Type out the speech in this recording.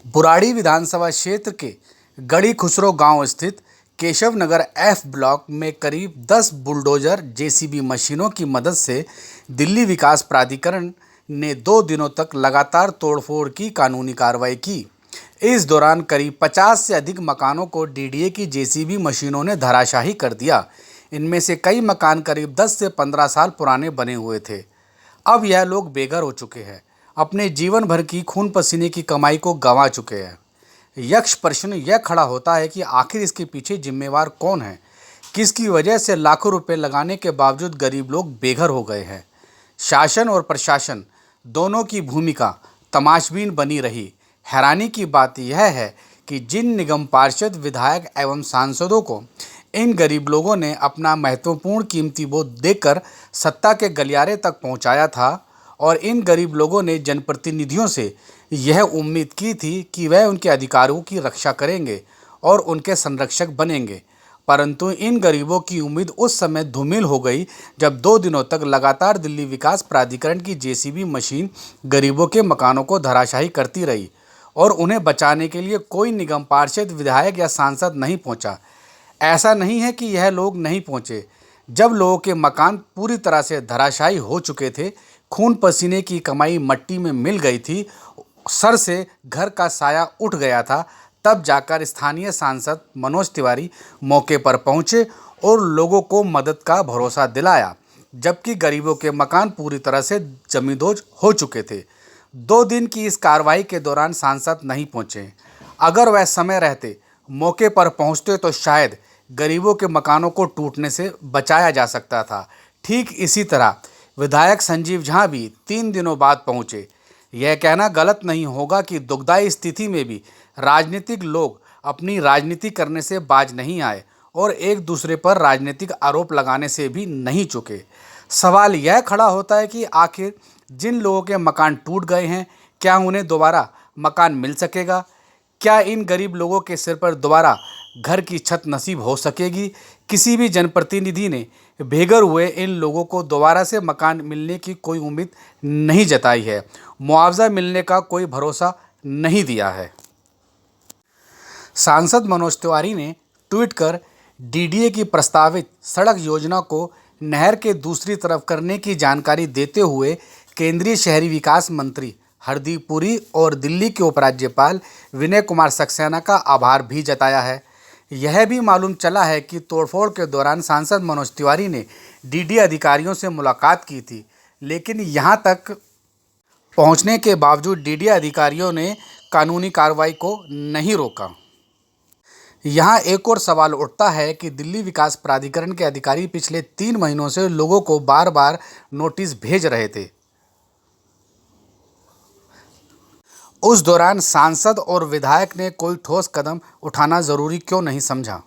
बुराड़ी विधानसभा क्षेत्र के गढ़ी खुसरो गांव स्थित केशव नगर एफ ब्लॉक में करीब 10 बुलडोजर जेसीबी मशीनों की मदद से दिल्ली विकास प्राधिकरण ने 2 दिनों तक लगातार तोड़फोड़ की कानूनी कार्रवाई की। इस दौरान करीब 50 से अधिक मकानों को डीडीए की जेसीबी मशीनों ने धराशाही कर दिया। इनमें से कई मकान करीब 10 से 15 साल पुराने बने हुए थे। अब यह लोग बेघर हो चुके हैं, अपने जीवन भर की खून पसीने की कमाई को गंवा चुके हैं। यक्ष प्रश्न यह खड़ा होता है कि आखिर इसके पीछे जिम्मेवार कौन है, किसकी वजह से लाखों रुपए लगाने के बावजूद गरीब लोग बेघर हो गए हैं। शासन और प्रशासन दोनों की भूमिका तमाशबीन बनी रही। हैरानी की बात यह है कि जिन निगम पार्षद, विधायक एवं सांसदों को इन गरीब लोगों ने अपना महत्वपूर्ण कीमती वोट देकर सत्ता के गलियारे तक पहुंचाया था और इन गरीब लोगों ने जनप्रतिनिधियों से यह उम्मीद की थी कि वह उनके अधिकारों की रक्षा करेंगे और उनके संरक्षक बनेंगे, परंतु इन गरीबों की उम्मीद उस समय धूमिल हो गई जब 2 दिनों तक लगातार दिल्ली विकास प्राधिकरण की जेसीबी मशीन गरीबों के मकानों को धराशायी करती रही और उन्हें बचाने के लिए कोई निगम पार्षद, विधायक या सांसद नहीं पहुंचा। ऐसा नहीं है कि यह लोग नहीं पहुंचे। जब लोगों के मकान पूरी तरह से धराशायी हो चुके थे, खून पसीने की कमाई मट्टी में मिल गई थी, सर से घर का साया उठ गया था, तब जाकर स्थानीय सांसद मनोज तिवारी मौके पर पहुंचे और लोगों को मदद का भरोसा दिलाया, जबकि गरीबों के मकान पूरी तरह से जमींदोज हो चुके थे। 2 दिन की इस कार्रवाई के दौरान सांसद नहीं पहुंचे। अगर वह समय रहते मौके पर पहुंचते तो शायद गरीबों के मकानों को टूटने से बचाया जा सकता था। ठीक इसी तरह विधायक संजीव झा भी 3 दिनों बाद पहुंचे। यह कहना गलत नहीं होगा कि दुखदायी स्थिति में भी राजनीतिक लोग अपनी राजनीति करने से बाज नहीं आए और एक दूसरे पर राजनीतिक आरोप लगाने से भी नहीं चूके। सवाल यह खड़ा होता है कि आखिर जिन लोगों के मकान टूट गए हैं, क्या उन्हें दोबारा मकान मिल सकेगा? क्या इन गरीब लोगों के सिर पर दोबारा घर की छत नसीब हो सकेगी? किसी भी जनप्रतिनिधि ने बेघर हुए इन लोगों को दोबारा से मकान मिलने की कोई उम्मीद नहीं जताई है, मुआवजा मिलने का कोई भरोसा नहीं दिया है। सांसद मनोज तिवारी ने ट्वीट कर डीडीए की प्रस्तावित सड़क योजना को नहर के दूसरी तरफ करने की जानकारी देते हुए केंद्रीय शहरी विकास मंत्री हरदीप पुरी और दिल्ली के उपराज्यपाल विनय कुमार सक्सेना का आभार भी जताया है। यह भी मालूम चला है कि तोड़फोड़ के दौरान सांसद मनोज तिवारी ने डीडीए अधिकारियों से मुलाकात की थी, लेकिन यहां तक पहुंचने के बावजूद डीडीए अधिकारियों ने कानूनी कार्रवाई को नहीं रोका। यहाँ एक और सवाल उठता है कि दिल्ली विकास प्राधिकरण के अधिकारी पिछले 3 महीनों से लोगों को बार बार नोटिस भेज रहे थे। उस दौरान सांसद और विधायक ने कोई ठोस कदम उठाना जरूरी क्यों नहीं समझा?